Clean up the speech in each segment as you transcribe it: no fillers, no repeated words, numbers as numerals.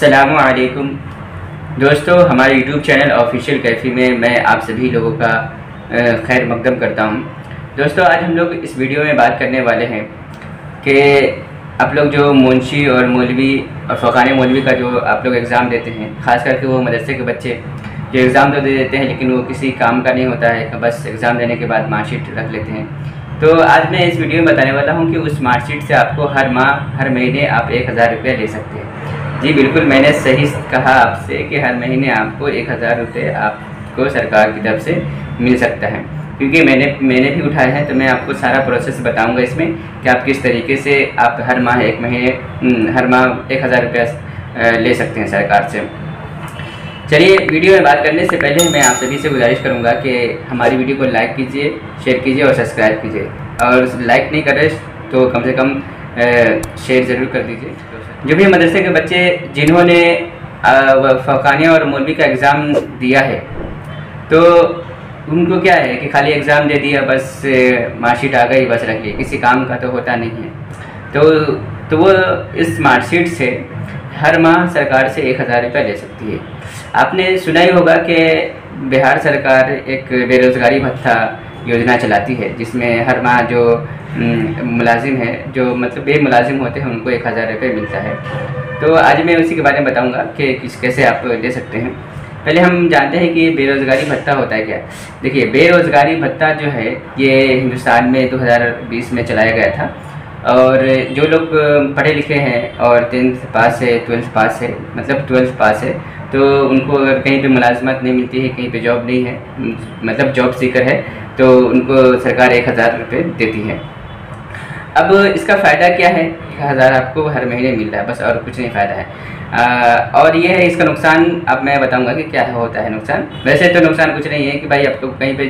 अस्सलामुअलैकुम दोस्तों, हमारे YouTube चैनल ऑफिशियल कैफ़ी में मैं आप सभी लोगों का खैर मकदम करता हूं। दोस्तों, आज हम लोग इस वीडियो में बात करने वाले हैं कि आप लोग जो मुंशी और मौलवी और फ़क़ाने मौलवी का जो आप लोग एग्ज़ाम देते हैं, ख़ास करके वो मदरसे के बच्चे जो एग्ज़ाम तो दे देते हैं लेकिन वो किसी काम का नहीं होता है, बस एग्ज़ाम देने के बाद मार्कशीट रख लेते हैं। तो आज मैं इस वीडियो में बताने वाला हूँ कि उस मार्कशीट से आपको हर माह हर महीने आप 1000 रुपये ले सकते हैं। जी बिल्कुल, मैंने सही कहा आपसे कि हर महीने आपको 1000 रुपये आपको सरकार की तरफ से मिल सकता है, क्योंकि मैंने भी उठाए हैं। तो मैं आपको सारा प्रोसेस बताऊंगा इसमें कि आप किस तरीके से आप हर माह 1000 रुपया ले सकते हैं सरकार से। चलिए, वीडियो में बात करने से पहले मैं आप सभी से गुजारिश करूंगा कि हमारी वीडियो को लाइक कीजिए, शेयर कीजिए और सब्सक्राइब कीजिए, और लाइक नहीं कर रहे तो कम से कम शेयर ज़रूर कर दीजिए। जो भी मदरसे के बच्चे जिन्होंने फ़क़ानिया और मौलवी का एग्ज़ाम दिया है, तो उनको क्या है कि खाली एग्ज़ाम दे दिया, बस मार्कशीट आ गई, बस रख ली, किसी काम का तो होता नहीं है। तो वो इस मार्कशीट से हर माह सरकार से 1000 रुपया ले सकती है। आपने सुना ही होगा कि बिहार सरकार एक बेरोज़गारी भत्ता योजना चलाती है, जिसमें हर माह जो मुलाजिम है, जो मतलब बेमुलाजिम होते हैं, उनको 1000 रुपये मिलता है। तो आज मैं उसी के बारे में बताऊंगा कि कैसे आप ले सकते हैं। पहले हम जानते हैं कि बेरोज़गारी भत्ता होता है क्या। देखिए, बेरोज़गारी भत्ता जो है ये हिंदुस्तान में 2020 में चलाया गया था, और जो लोग पढ़े लिखे हैं और 10th पास है, 12th पास है, मतलब 12th पास है, तो उनको अगर कहीं पे मुलाजमत नहीं मिलती है, कहीं पे जॉब नहीं है, मतलब जॉब सीकर है, तो उनको सरकार 1000 रुपये देती है। अब इसका फ़ायदा क्या है? 1000 आपको हर महीने मिल रहा है, बस और कुछ नहीं फ़ायदा है। और ये है इसका नुकसान। अब मैं बताऊंगा कि क्या होता है नुकसान। वैसे तो नुकसान कुछ नहीं है कि भाई आपको कहीं पे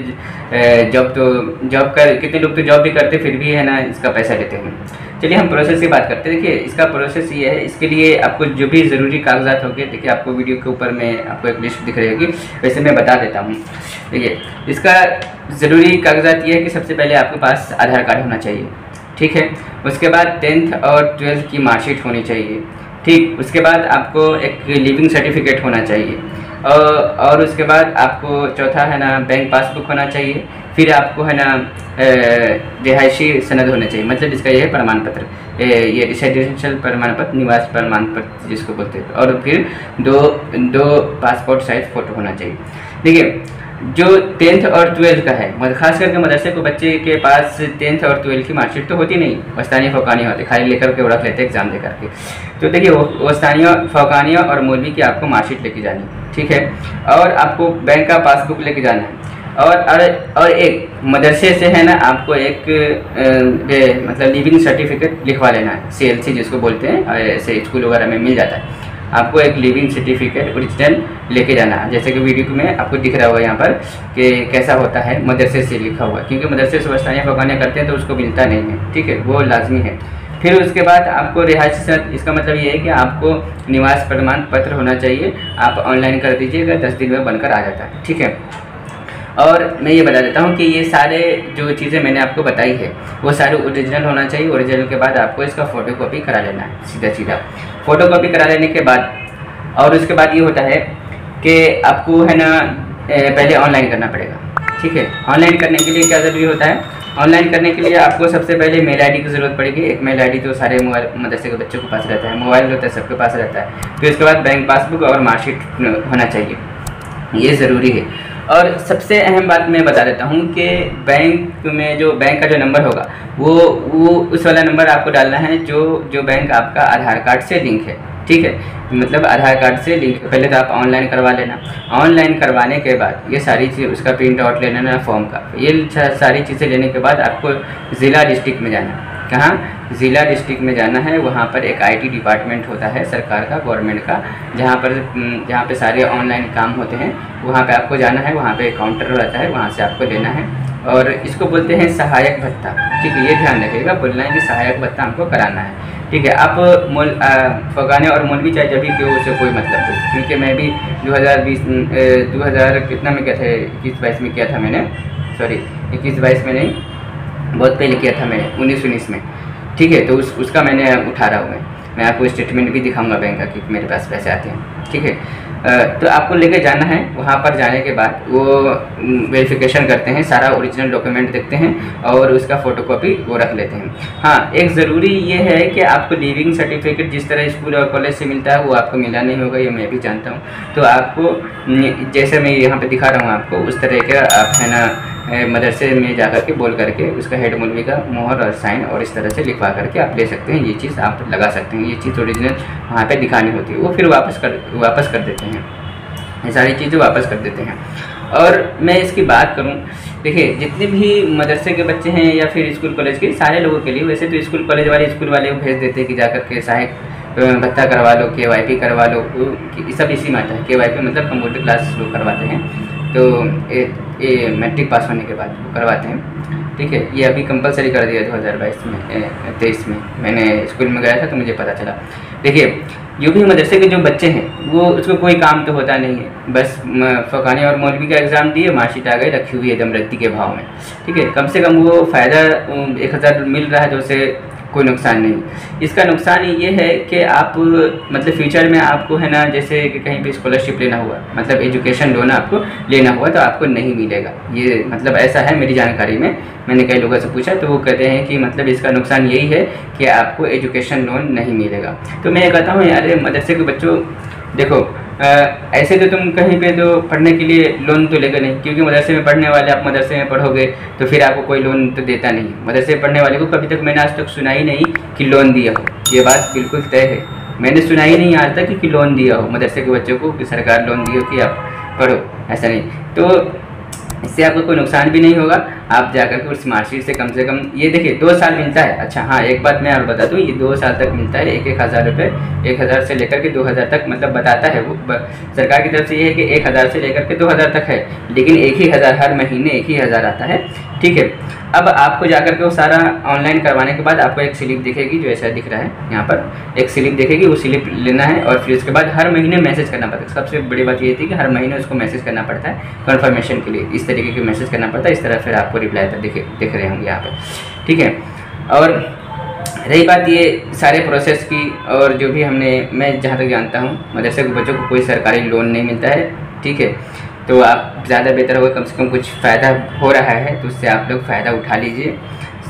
कितने लोग तो जॉब भी करते फिर भी है ना इसका पैसा लेते हैं। चलिए हम प्रोसेस की बात करते हैं। देखिए, इसका प्रोसेस ये है, इसके लिए आपको जो भी ज़रूरी कागजात होंगे, देखिए आपको वीडियो के ऊपर में आपको एक लिस्ट दिख रही होगी, वैसे मैं बता देता हूँ। देखिए, इसका ज़रूरी कागजात ये है कि सबसे पहले आपके पास आधार कार्ड होना चाहिए, ठीक है। उसके बाद 10th और 12th की मार्कशीट होनी चाहिए, ठीक। उसके बाद आपको एक लिविंग सर्टिफिकेट होना चाहिए, और उसके बाद आपको चौथा है ना बैंक पासबुक होना चाहिए। फिर आपको है ना रिहायशी सनद होना चाहिए, मतलब इसका यह प्रमाण पत्र, ये रेसिडेंशियल प्रमाण पत्र, निवास प्रमाण पत्र जिसको बोलते हैं। और फिर दो पासपोर्ट साइज फ़ोटो होना चाहिए। देखिए, जो 10th और 12th का है, मतलब खास करके मदरसे को बच्चे के पास 10th और 12th की मार्कशीट तो होती नहीं, वस्तानिया फ़क़ानिया होते, खाली लेकर के रख लेते एग्ज़ाम दे करके। तो देखिए, वस्तानिया फ़क़ानिया और मौलवी की आपको मार्कशीट लेके जानी, ठीक है। और आपको बैंक का पासबुक लेके जाना है, और एक मदरसे से है ना आपको एक मतलब लिविंग सर्टिफिकेट लिखवा लेना है, CLC जिसको बोलते हैं, ऐसे स्कूल वगैरह में मिल जाता है। आपको एक लिविंग सर्टिफिकेट ओरिजिनल लेके जाना है, जैसे कि वीडियो में आपको दिख रहा होगा यहाँ पर कि कैसा होता है, मदरसे से लिखा हुआ, क्योंकि मदरसे से वस्तानिया फ़क़ानिया करते हैं तो उसको मिलता नहीं है, ठीक है, वो लाजमी है। फिर उसके बाद आपको रिहायशी सनद, इसका मतलब ये है कि आपको निवास प्रमाण पत्र होना चाहिए। आप ऑनलाइन कर दीजिएगा, 10 दिन में बनकर आ जाता है, ठीक है। और मैं ये बता देता हूँ कि ये सारे जो चीज़ें मैंने आपको बताई है वो सारे ओरिजिनल होना चाहिए। ओरिजिनल के बाद आपको इसका फ़ोटोकॉपी करा लेना है, सीधा फ़ोटोकॉपी करा लेने के बाद, और उसके बाद ये होता है कि आपको है ना पहले ऑनलाइन करना पड़ेगा, ठीक है। ऑनलाइन करने के लिए क्या ज़रूरी होता है? ऑनलाइन करने के लिए आपको सबसे पहले मेल ID की ज़रूरत पड़ेगी। एक मेल ID तो सारे मदरसे के बच्चों के पास रहता है, मोबाइल होता है सबके पास रहता है। फिर उसके बाद बैंक पासबुक और मार्कशीट होना चाहिए, ये ज़रूरी है। और सबसे अहम बात मैं बता देता हूँ कि बैंक में जो बैंक का जो नंबर होगा वो उस वाला नंबर आपको डालना है जो बैंक आपका आधार कार्ड से लिंक है, ठीक है। मतलब आधार कार्ड से लिंक पहले तो आप ऑनलाइन करवा लेना। ऑनलाइन करवाने के बाद ये सारी चीज़, उसका प्रिंट आउट ले लेना फॉर्म का, ये सारी चीज़ें लेने के बाद आपको ज़िला डिस्ट्रिक्ट में जाना। कहाँ? ज़िला डिस्ट्रिक्ट में जाना है। वहाँ पर एक IT डिपार्टमेंट होता है सरकार का, गवर्नमेंट का, जहाँ पे सारे ऑनलाइन काम होते हैं, वहाँ पे आपको जाना है। वहाँ पे काउंटर रहता है, वहाँ से आपको लेना है, और इसको बोलते हैं सहायक भत्ता, ठीक है। ये ध्यान रखिएगा, बोलना है कि सहायक भत्ता हमको कराना है, ठीक है। आप फ़क़ाने और मौलवी चाहे जब भी क्यों, उससे कोई मतलब नहीं, क्योंकि मैं भी 2020 कितना में किया था, 21-22 में किया था मैंने, सॉरी 21-22 में नहीं, बहुत पहले किया था मैंने, 19-19 में, ठीक है। तो उसका मैंने उठा रहा हूँ मैं। मैं आपको स्टेटमेंट भी दिखाऊंगा बैंक का कि मेरे पास पैसे आते हैं, ठीक है। तो आपको लेके जाना है, वहाँ पर जाने के बाद वो वेरिफिकेशन करते हैं, सारा ओरिजिनल डॉक्यूमेंट देखते हैं और उसका फ़ोटोकॉपी वो रख लेते हैं। हाँ, एक ज़रूरी ये है कि आपको लिविंग सर्टिफिकेट जिस तरह स्कूल और कॉलेज से मिलता है वो आपको मिला नहीं होगा, ये मैं भी जानता हूँ। तो आपको जैसे मैं यहाँ पे दिखा रहा हूँ आपको, उस तरह का आप है ना मदरसे में जा कर के बोल करके उसका हेड मौलवी का मोहर और साइन और इस तरह से लिखवा करके आप ले सकते हैं। ये चीज़ आप लगा सकते हैं, ये चीज़ ओरिजिनल वहाँ पे दिखानी होती है, वो फिर वापस कर देते हैं, ये सारी चीज़ें वापस कर देते हैं। और मैं इसकी बात करूं, देखिए जितने भी मदरसे के बच्चे हैं या फिर स्कूल कॉलेज के, सारे लोगों के लिए वैसे तो स्कूल कॉलेज वाले भेज देते हैं कि जाकर के सहायक भत्ता करवा लो, KYP करवा लो, सब इसी में आता है। KYP मतलब कंप्यूटर क्लास लोग करवाते हैं, तो ये मैट्रिक पास होने के बाद वो करवाते हैं, ठीक है। ये अभी कंपलसरी कर दिया 2023 में, मैंने स्कूल में गया था तो मुझे पता चला। देखिए जो भी मदरसे के जो बच्चे हैं वो उसको कोई काम तो होता नहीं है, बस फ़ौकानी और मौलवी का एग्ज़ाम दिए, मार्कशीट आ गई, रखी हुई है एकदम रद्दी के भाव में, ठीक है। कम से कम वो फ़ायदा 1000 मिल रहा है, जो उसे कोई नुकसान नहीं। इसका नुकसान ये है कि आप मतलब फ्यूचर में आपको है ना, जैसे कि कहीं पे स्कॉलरशिप लेना हुआ, मतलब एजुकेशन लोन आपको लेना हुआ तो आपको नहीं मिलेगा। ये मतलब ऐसा है मेरी जानकारी में, मैंने कई लोगों से पूछा तो वो कहते हैं कि मतलब इसका नुकसान यही है कि आपको एजुकेशन लोन नहीं मिलेगा। तो मैं ये कहता हूँ यार मदरसे के बच्चों, देखो ऐसे तो तुम कहीं पे तो पढ़ने के लिए लोन तो लेगा नहीं, क्योंकि मदरसे में पढ़ने वाले, आप मदरसे में पढ़ोगे तो फिर आपको कोई लोन तो देता नहीं। मदरसे में पढ़ने वाले को कभी तक मैंने आज तक सुना ही नहीं कि लोन दिया हो, ये बात बिल्कुल तय है। मैंने सुना ही नहीं आज तक कि लोन दिया हो मदरसे के बच्चों को, कि सरकार लोन दी हो कि आप पढ़ो, ऐसा नहीं। तो इससे आपको कोई नुकसान भी नहीं होगा। आप जाकर के उस मार्कशीट से कम ये देखिए 2 साल मिलता है। अच्छा हाँ, एक बात मैं और बता दूँ, ये 2 साल तक मिलता है, 1,000 रुपये, 1000 से लेकर के 2000 तक, मतलब बताता है वो सरकार की तरफ से ये है कि 1000 से लेकर के 2000 तक है, लेकिन 1,000 हर महीने 1,000 आता है, ठीक है। अब आपको जाकर के वो सारा ऑनलाइन करवाने के बाद आपको एक स्लिप दिखेगी, जो ऐसा दिख रहा है यहाँ पर, एक स्लिप दिखेगी, वो स्लिप लेना है और फिर उसके बाद हर महीने मैसेज करना पड़ता है। सबसे बड़ी बात ये थी कि हर महीने उसको मैसेज करना पड़ता है कन्फर्मेशन के लिए, इस तरीके के मैसेज करना पड़ता है। इस तरह फिर आपको रिप्लाई दिख रहे होंगे यहाँ पर, ठीक है। और रही बात ये सारे प्रोसेस की, और जो भी मैं जहाँ तक जानता हूँ मदरसे के बच्चों को कोई सरकारी लोन नहीं मिलता है, ठीक है। तो आप ज़्यादा बेहतर होगा, कम से कम कुछ फ़ायदा हो रहा है तो उससे आप लोग फ़ायदा उठा लीजिए।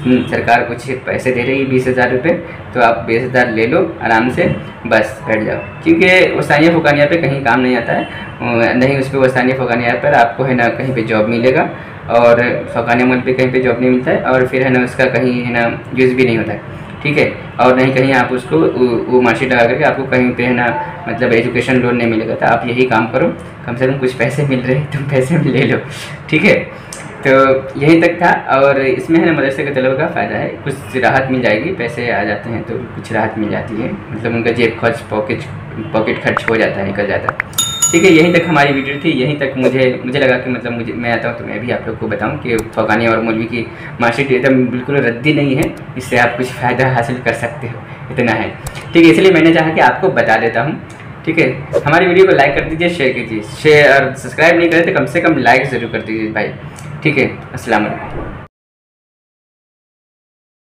सरकार कुछ पैसे दे रही है 20,000 रुपये, तो आप 20,000 ले लो आराम से, बस बैठ जाओ। क्योंकि वसानिया फ़ौकानिया पे कहीं काम नहीं आता है, नहीं उस पर वसानिया फ़ौकानिया पर आपको है ना कहीं पे जॉब मिलेगा, और फ़ौकानिया मुल्क पे कहीं पे जॉब नहीं मिलता है, और फिर है ना उसका कहीं है ना यूज़ भी नहीं होता है, ठीक है। और नहीं कहीं आप उसको वो मार्कशीट लगा करके आपको कहीं पे है ना मतलब एजुकेशन लोन नहीं मिलेगा। तो आप यही काम करो, कम से कम कुछ पैसे मिल रहे हैं तुम पैसे भी ले लो, ठीक है। तो यहीं तक था, और इसमें है ना मदरसे के तलबा का फ़ायदा है, कुछ राहत मिल जाएगी, पैसे आ जाते हैं तो कुछ राहत मिल जाती है, मतलब उनका जेब खर्च पॉकेट खर्च हो जाता है, निकल जाता है, ठीक है। यहीं तक हमारी वीडियो थी, यहीं तक मुझे लगा कि मतलब मैं आता हूँ तो मैं भी आप लोग को बताऊँ कि फ़ौकानी और मौलवी की मार्कशीट एकदम बिल्कुल रद्दी नहीं है, इससे आप कुछ फ़ायदा हासिल कर सकते हो, इतना है, ठीक है। इसलिए मैंने चाहा कि आपको बता देता हूँ, ठीक है। हमारी वीडियो को लाइक कर दीजिए, शेयर कीजिए, शेयर और सब्सक्राइब नहीं करें तो कम से कम लाइक ज़रूर कर दीजिए भाई, ठीक है। अस्सलाम वालेकुम।